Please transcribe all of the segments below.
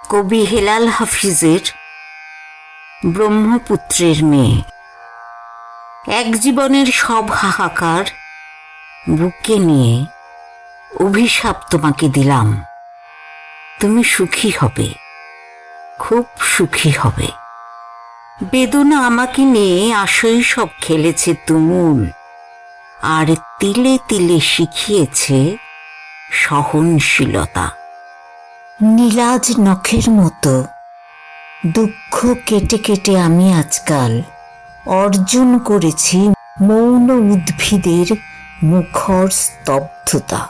কবি হেলাল হাফিজের ব্রহ্মপুত্রের মেয়ে। এক জীবনের সব হাহাকার বুকে নিয়ে অভিশাপ তোমাকে দিলাম। তুমি সুখী হবে, খুব সুখী হবে। বেদনা আমাকে নিয়ে আসই সব খেলেছে তুমুল, আর তিলে তিলে শিখিয়েছে সহনশীলতা। নীলাজ নখের মতো দুঃখ কেটে কেটে আমি আজকাল অর্জন করেছি মৌন উদ্ভিদের মুখর স্তব্ধতা।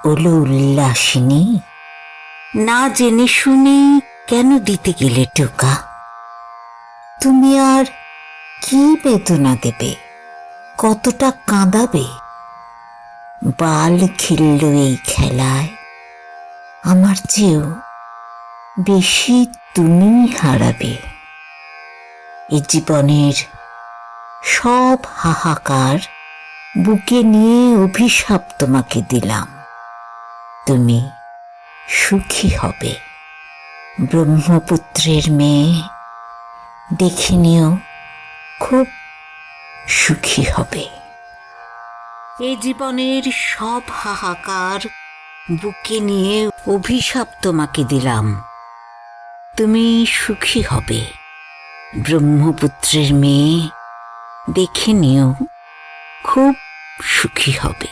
ওলো উল্লাসিনী, না জেনে শুনে কেন দিতে গেলে টোকা? তুমি আর কি বেদনা দেবে, কতটা কাঁদাবে? বাল খেলল এই খেলায়, আমার চেয়েও বেশি তুমি হারাবে। এ জীবনের সব হাহাকার বুকে নিয়ে অভিশাপ তোমাকে দিলাম। তুমি সুখী হবে, ব্রহ্মপুত্রের মেয়ে। দেখে নিও, খুব সুখী হবে। এ জীবনের সব হাহাকার বুকে নিয়ে অভিশাপ তোমাকে দিলাম। তুমি সুখী হবে, ব্রহ্মপুত্রের মেয়ে। দেখে নিও, খুব সুখী হবে।